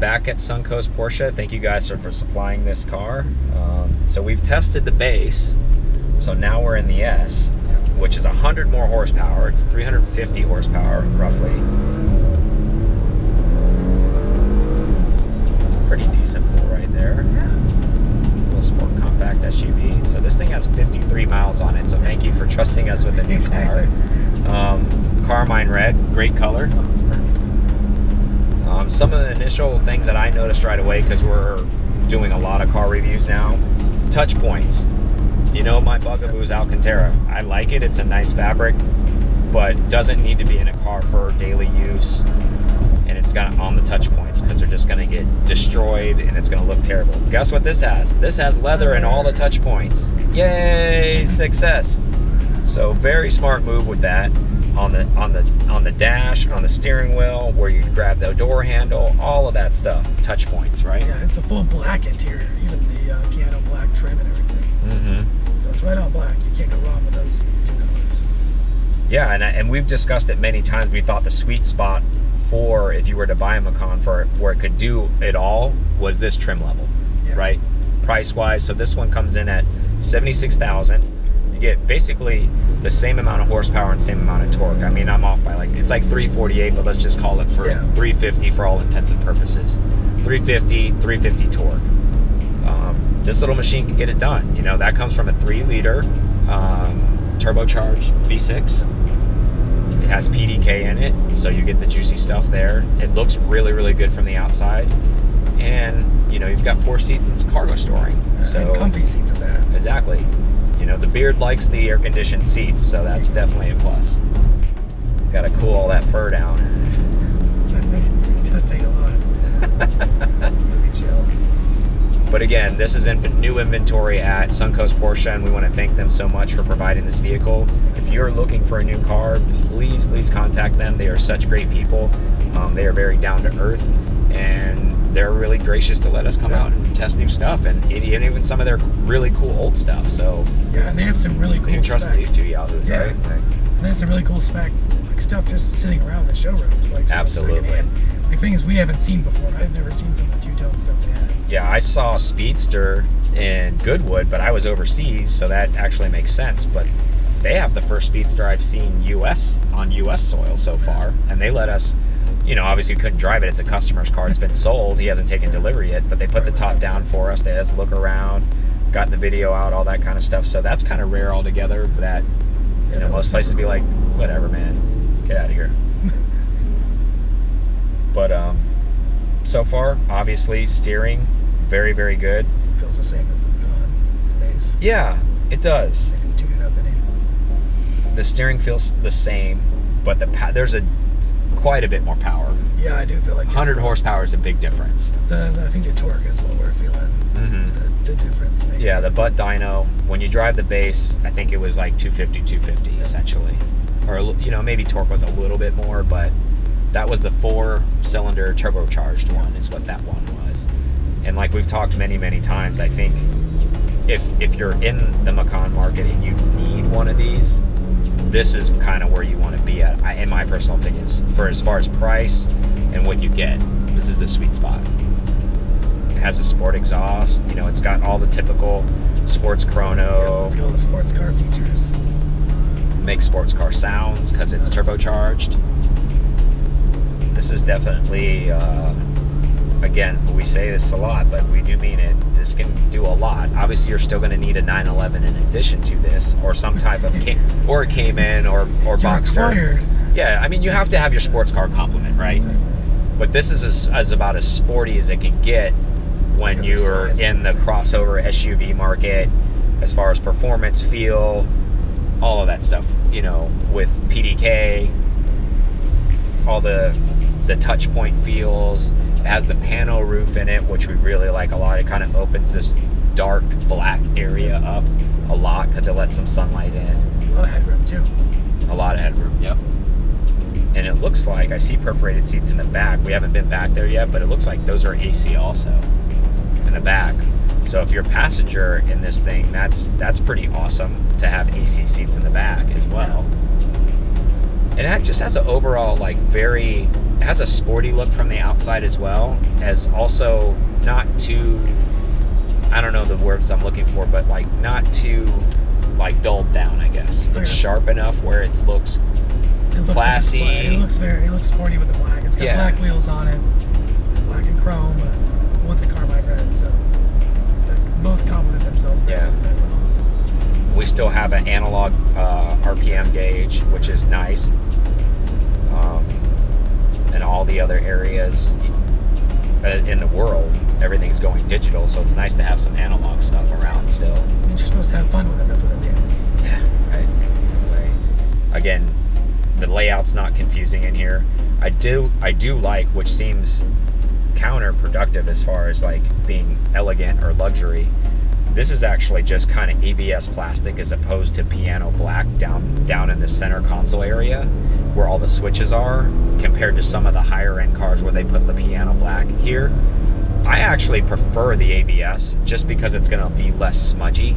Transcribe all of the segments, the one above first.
back at Suncoast Porsche. Thank you guys for supplying this car. So we've tested the base, so now we're in the S, which is 100 more horsepower. It's 350 horsepower roughly. That's a pretty decent pull right there. Little sport compact SUV. So this thing has 53 miles on it, so thank you for trusting us with a new car. Carmine Red, great color. Oh, that's perfect. Some of the initial things that I noticed right away, because we're doing a lot of car reviews now, touch points. You know, my bugaboo is Alcantara. I like it, it's a nice fabric, but it doesn't need to be in a car for daily use. And it's got on the touch points because they're just going to get destroyed and it's going to look terrible. Guess what this has? This has leather in all the touch points. Yay, success. So very smart move with that. On the dash, on the steering wheel, where you grab the door handle, all of that stuff, touch points, right? Yeah, it's a full black interior, even the piano black trim and everything. So it's right on black. You can't go wrong with those two colors. Yeah, and we've discussed it many times. We thought the sweet spot for if you were to buy a Macan for where it could do it all was this trim level, right? Price wise, so this one comes in at $76,000. You get basically the same amount of horsepower and same amount of torque. I mean, I'm off by like, it's like 348, but let's just call it for 350 for all intents and purposes. 350 torque. This little machine can get it done. You know, that comes from a 3-liter turbocharged V6. It has PDK in it, so you get the juicy stuff there. It looks really, really good from the outside. And, you know, you've got 4 seats and some cargo storing. So and comfy seats at that. Exactly. You know, the Beard likes the air-conditioned seats, so that's definitely a plus. Got to cool all that fur down. That does take a lot. It'll be chill. But again, this is new inventory at Suncoast Porsche, and we want to thank them so much for providing this vehicle. If you're looking for a new car, please contact them. They are such great people. They are very down to earth, and they're really gracious to let us come out and test new stuff, and even some of their really cool old stuff. So yeah, and they have some really cool you can trust these two yahoos, right? And they have some really cool spec, like stuff just sitting around the showrooms, like absolutely, like things we haven't seen before. I've never seen some of the two-tone stuff they have. Yeah, I saw Speedster in Goodwood, but I was overseas, so that actually makes sense. But they have the first Speedster I've seen on U.S. soil so far, and they let us. You know, obviously we couldn't drive it. It's a customer's car. It's been sold. He hasn't taken delivery yet, but they put the top down for us. They let us look around, got the video out, all that kind of stuff. So that's kind of rare altogether that, you know, most places be like, whatever, man, get out of here. But so far, obviously, steering, very, very good. Feels the same as the Macan base. Yeah, it does. They didn't tune it up any. The steering feels the same, but there's quite a bit more power. Yeah, I do feel like 100 horsepower is a big difference. I think the torque is what we're feeling. The difference. Maybe. Yeah, the butt dyno. When you drive the base, I think it was like 250 essentially, or you know, maybe torque was a little bit more, but that was the 4-cylinder turbocharged one is what that one was. And like we've talked many times, I think if you're in the Macan market and you need one of these, this is kind of where you want to be at, in my personal opinion, for as far as price and what you get. This is the sweet spot. It has a sport exhaust. You know, it's got all the typical sports chrono. It's got all the sports car features. Makes sports car sounds because it's turbocharged. This is definitely, again, we say this a lot, but we do mean it. This can do a lot. Obviously, you're still going to need a 911 in addition to this, or some type of or a Cayman or Boxster. Required. Yeah, I mean, you have to have your sports car complement, right? Exactly. But this is as about as sporty as it can get when you're in the crossover SUV market, as far as performance, feel, all of that stuff. You know, with PDK, all the touch point feels. It has the pano roof in it, which we really like a lot. It kind of opens this dark black area up a lot because it lets some sunlight in. A lot of headroom too. A lot of headroom, yep. And it looks like I see perforated seats in the back. We haven't been back there yet, but it looks like those are AC also in the back. So if you're a passenger in this thing, that's pretty awesome to have AC seats in the back as well. And it just has an overall, like, it has a sporty look from the outside as well, as also not too, I don't know the words I'm looking for, but like not too like dulled down, I guess. It's sharp enough where it looks classy. Like it looks sporty with the black. It's got black wheels on it, black and chrome, with the Carmine Red, so they both complement themselves very well. We still have an analog RPM gauge, which is nice. And all the other areas in the world, everything's going digital, so it's nice to have some analog stuff around still. You're supposed to have fun with it, that's what it means. Yeah, right. Again, the layout's not confusing in here. I do like, which seems counterproductive as far as like being elegant or luxury, this is actually just kind of ABS plastic as opposed to piano black down in the center console area where all the switches are, compared to some of the higher end cars where they put the piano black here. I actually prefer the ABS just because it's going to be less smudgy,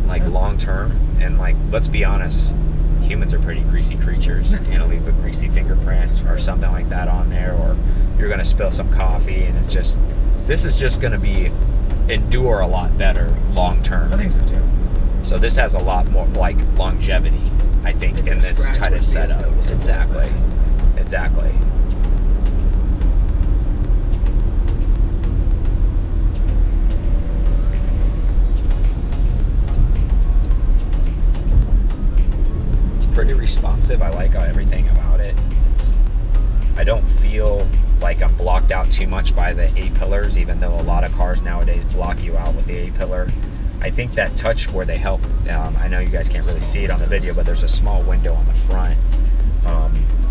like long term. And like, let's be honest, humans are pretty greasy creatures. You're going to leave a greasy fingerprint or something like that on there, or you're going to spill some coffee, and this is just going to endure a lot better long term. I think so too. So this has a lot more like longevity, I think, in this kind of setup. Exactly. It's pretty responsive. I like everything about it. I don't feel like I'm blocked out too much by the A-pillars, even though a lot of cars nowadays block you out with the A-pillar. I think that touch where they help, I know you guys can't really see it on the video, but there's a small window on the front.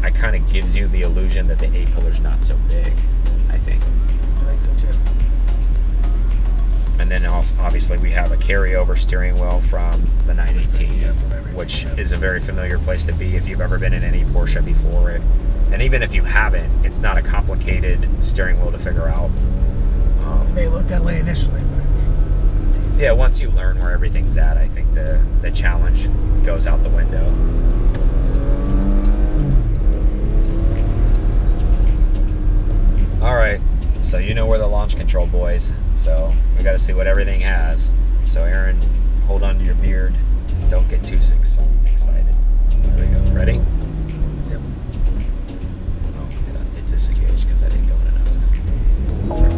It kind of gives you the illusion that the A-pillar's not so big, I think. I think so too. And then also, obviously we have a carryover steering wheel from the 918, which is a very familiar place to be if you've ever been in any Porsche before. And even if you haven't, it's not a complicated steering wheel to figure out. It may look that way initially, but it's easy. Yeah, once you learn where everything's at, I think the challenge goes out the window. All right, so you know we're the launch control boys, so we got to see what everything has. So Aaron, hold on to your beard. Don't get too excited. There we go. Ready? Yep. It disengaged because I didn't go in enough time.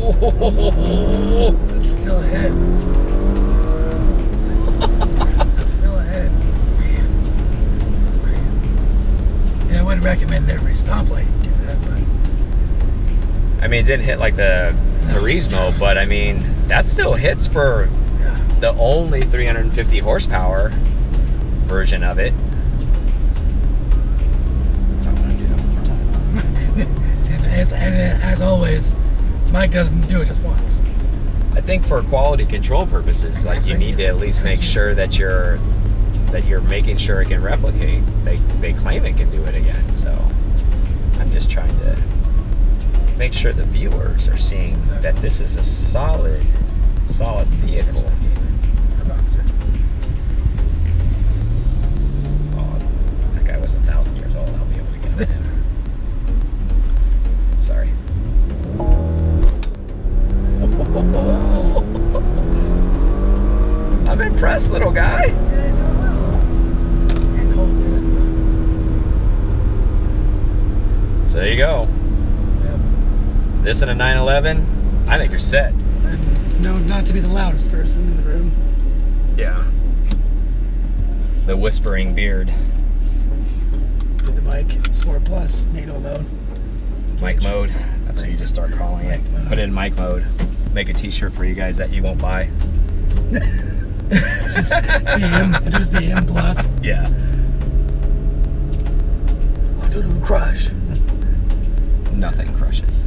Oh, that's still a hit. That's still a hit. Man, that's pretty good. And I wouldn't recommend every stoplight do that, but I mean, it didn't hit like the Turismo, but I mean, that still hits for the only 350 horsepower version of it. I'm gonna do that one more time. and as always, Mike doesn't do it just once. I think for quality control purposes, like you need to at least make sure that you're making sure it can replicate. They claim it can do it again, so I'm just trying to make sure the viewers are seeing that this is a solid vehicle. Oh, that guy was 1,000 years old. I'll be able to get him. Sorry. I'm impressed, little guy. So there you go. Yep. This and a 911, I think you're set. No, not to be the loudest person in the room. Yeah. The whispering beard. Did the mic, Sport Plus, NATO mode. Mic mode. That's what you just start calling it. Put it in mic mode. Make a t-shirt for you guys that you won't buy. Just BM Plus. Yeah. What did we crush? Nothing crushes.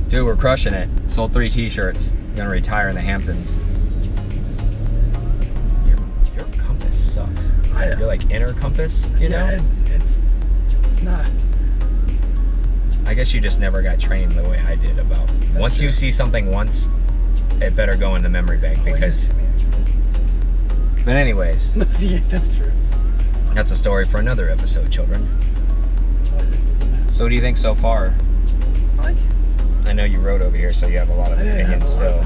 Dude, we're crushing it. Sold 3 t-shirts. Gonna retire in the Hamptons. Your compass sucks. You're like inner compass, you know? It's not. I guess you just never got trained the way I did about. Once you see something once, it better go in the memory bank because. But anyways. Yeah, that's true. That's a story for another episode, children. What is it? So what do you think so far? I like it. I know you rode over here, so you have a lot of opinions still.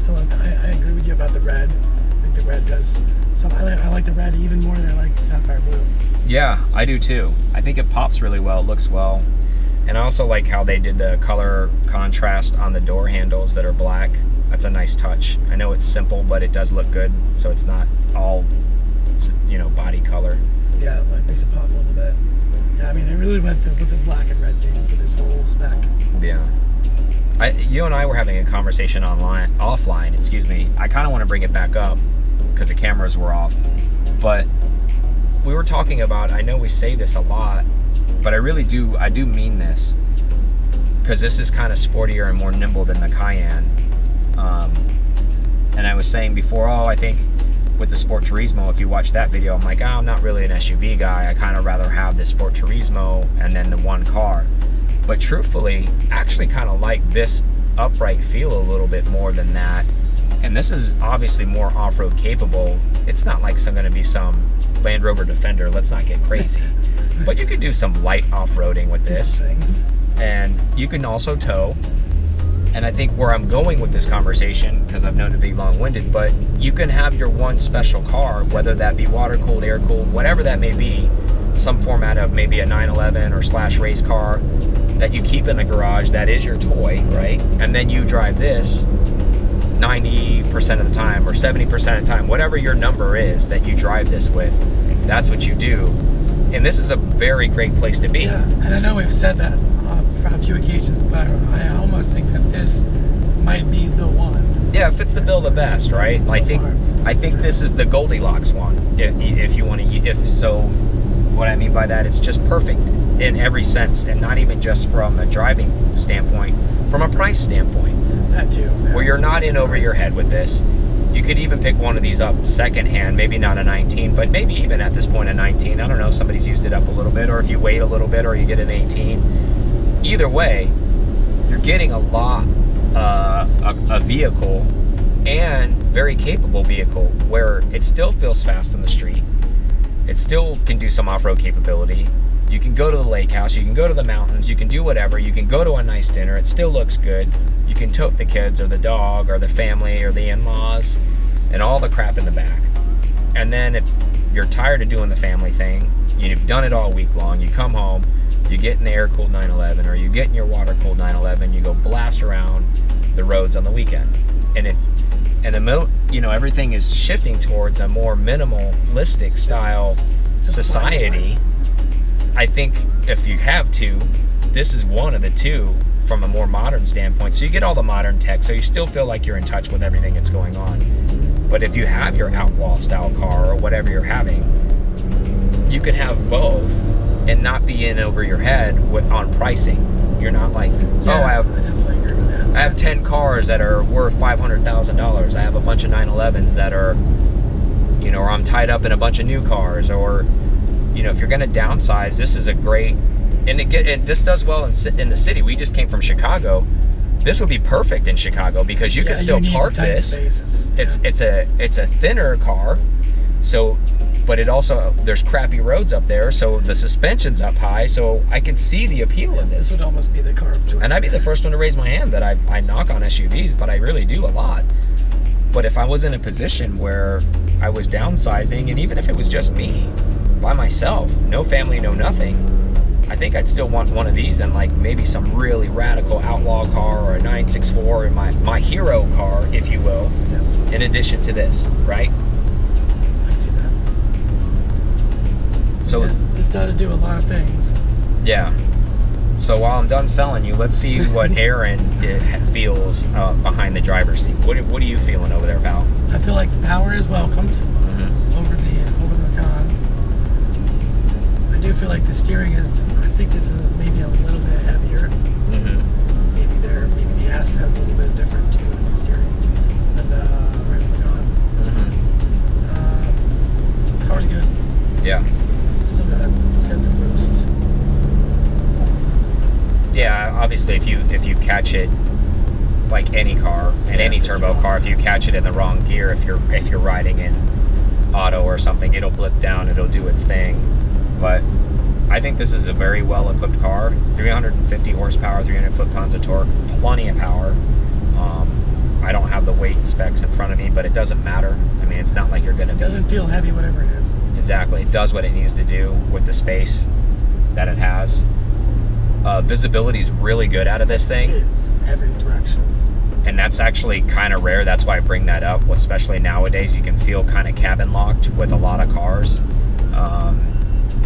I agree with you about the red. I think the red does something. I like the red even more than I like the sapphire blue. Yeah, I do too. I think it pops really well, it looks well. And I also like how they did the color contrast on the door handles that are black. That's a nice touch. I know it's simple, but it does look good, so it's not all, you know, body color. Yeah, it makes it pop a little bit. Yeah, I mean, they really went with the black and red theme for this whole spec. Yeah. You and I were having a conversation offline, excuse me. I kind of want to bring it back up because the cameras were off. But we were talking about, I know we say this a lot, but I do mean this. Because this is kind of sportier and more nimble than the Cayenne. And I was saying before, I think with the Sport Turismo, if you watch that video, I'm like, I'm not really an SUV guy. I kind of rather have the Sport Turismo and then the one car. But truthfully, I actually kind of like this upright feel a little bit more than that. And this is obviously more off-road capable. It's not like going to be some Land Rover Defender. Let's not get crazy. But you could do some light off-roading with this. And you can also tow. And I think where I'm going with this conversation, because I've known to be long-winded, but you can have your one special car, whether that be water-cooled, air-cooled, whatever that may be, some format of maybe a 911 or / race car that you keep in the garage, that is your toy, right? And then you drive this 90% of the time or 70% of the time, whatever your number is that you drive this with, that's what you do. And this is a very great place to be. Yeah, and I know we've said that for a few occasions, but I almost think that this might be the one. Yeah, it fits the bill the best, right? So I think this is the Goldilocks one. If you want to, what I mean by that, it's just perfect in every sense, and not even just from a driving standpoint, from a price standpoint. That too. Where you're not in over your head with this. You could even pick one of these up secondhand, maybe not a 19, but maybe even at this point a 19. I don't know, somebody's used it up a little bit, or if you wait a little bit, or you get an 18. Either way, you're getting a lot, a vehicle, and very capable vehicle, where it still feels fast on the street. It still can do some off-road capability. You can go to the lake house, you can go to the mountains, you can do whatever, you can go to a nice dinner, it still looks good. You can tote the kids or the dog or the family or the in-laws and all the crap in the back. And then if you're tired of doing the family thing, you've done it all week long, you come home, you get in the air-cooled 911 or you get in your water-cooled 911, you go blast around the roads on the weekend. And everything is shifting towards a more minimalistic style society. I think if you have two, this is one of the two from a more modern standpoint. So you get all the modern tech, so you still feel like you're in touch with everything that's going on. But if you have your outlaw style car or whatever you're having, you can have both and not be in over your head on pricing. You're not like, I definitely agree with that. I have 10 cars that are worth $500,000. I have a bunch of 911s that are, or I'm tied up in a bunch of new cars, or if you're going to downsize, this is a great, and it just does well in the city. We just came from Chicago. This would be perfect in Chicago because you could still park this. Spaces. Yeah. It's a thinner car, so, but it also, there's crappy roads up there, so the suspension's up high, so I can see the appeal in this. This would almost be the car of choice. And I'd be the first one to raise my hand that I knock on SUVs, but I really do a lot. But if I was in a position where I was downsizing, and even if it was just me, by myself, no family, no nothing, I think I'd still want one of these and like maybe some really radical outlaw car or a 964 or my hero car, if you will, in addition to this, right? I can see that. So this does do a lot of things. Yeah. So while I'm done selling you, let's see what Aaron feels behind the driver's seat. What are you feeling over there, Val? I feel like the power is welcomed over the Macan. I do feel like the steering is. I think this is maybe a little bit heavier. Maybe the S has a little bit of different tune in the steering than the regular Macan. Power's good. Yeah. It's got some boost. Yeah, obviously if you catch it like any car and any turbo car, if you catch it in the wrong gear, if you're riding in auto or something, it'll blip down, it'll do its thing. But I think this is a very well-equipped car. 350 horsepower, 300 foot-pounds of torque, plenty of power. I don't have the weight specs in front of me, but it doesn't matter. I mean, it's not like you're going to be... It doesn't feel heavy, whatever it is. Exactly. It does what it needs to do with the space that it has. Visibility is really good out of this thing. It is. Every direction. And that's actually kind of rare. That's why I bring that up. Especially nowadays, you can feel kind of cabin locked with a lot of cars.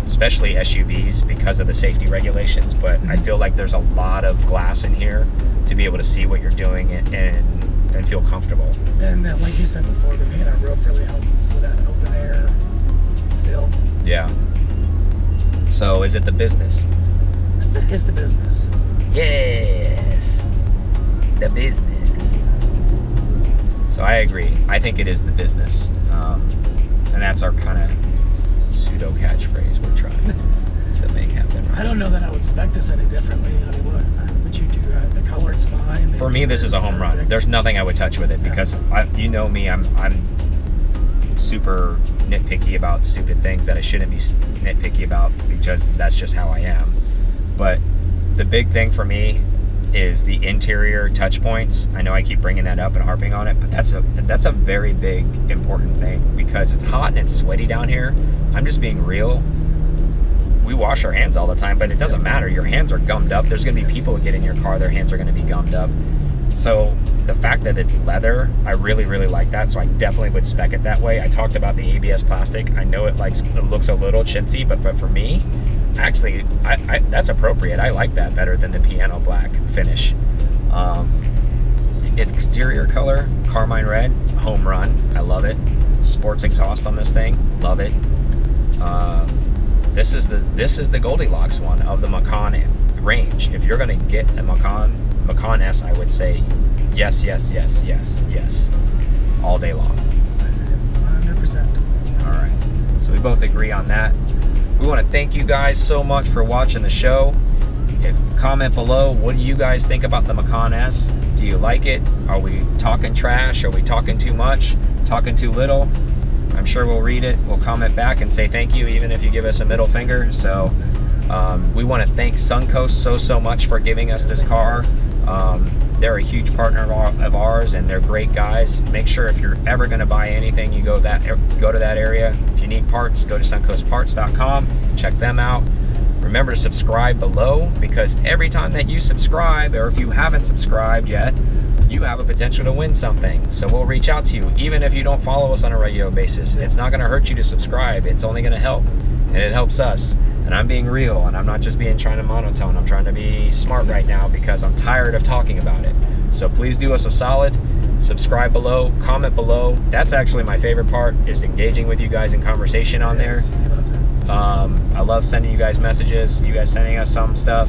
Especially SUVs because of the safety regulations. But I feel like there's a lot of glass in here to be able to see what you're doing and feel comfortable. And like you said before, the paint on roof really helps with that open air feel. Yeah. So is it the business? It's the business. Yes. The business. So I agree. I think it is the business. And that's our kind of pseudo catchphrase we're trying to make happen. Right? I don't know that I would spec this any differently. I mean, what would you do? The color's fine. For me, this is a home run. There's nothing I would touch with it because you know me, I'm super nitpicky about stupid things that I shouldn't be nitpicky about because that's just how I am. But the big thing for me is the interior touch points. I know I keep bringing that up and harping on it, but that's a very big important thing because it's hot and it's sweaty down here. I'm just being real. We wash our hands all the time, but it doesn't matter. Your hands are gummed up. There's going to be people that get in your car, their hands are going to be gummed up. So the fact that it's leather, I really, really like that. So I definitely would spec it that way. I talked about the ABS plastic. I know it looks a little chintzy, but for me, actually, that's appropriate. I like that better than the piano black finish. Its exterior color, Carmine Red, home run. I love it. Sports exhaust on this thing, love it. This is the Goldilocks one of the Macan range. If you're gonna get a Macan S, I would say yes, yes, yes, yes, yes, all day long. 100%. All right. So we both agree on that. We want to thank you guys so much for watching the show. Comment below, what do you guys think about the Macan S? Do you like it? Are we talking trash? Are we talking too much? Talking too little? I'm sure we'll read it. We'll comment back and say thank you, even if you give us a middle finger. So we want to thank Suncoast so much for giving us this car. They're a huge partner of ours, and they're great guys. Make sure if you're ever going to buy anything, you go to that area. If you need parts, go to suncoastparts.com. Check them out. Remember to subscribe below, because every time that you subscribe, or if you haven't subscribed yet, you have a potential to win something. So we'll reach out to you, even if you don't follow us on a regular basis. It's not going to hurt you to subscribe. It's only going to help, and it helps us. And I'm being real, and I'm not just trying to monotone. I'm trying to be smart right now because I'm tired of talking about it. So please do us a solid. Subscribe below, comment below. That's actually my favorite part, is engaging with you guys in conversation on there. He loves it. I love sending you guys messages, you guys sending us some stuff.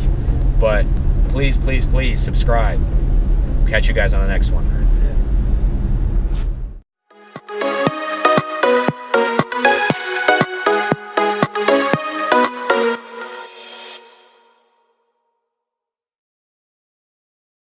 But please, please, please subscribe. Catch you guys on the next one. That's it.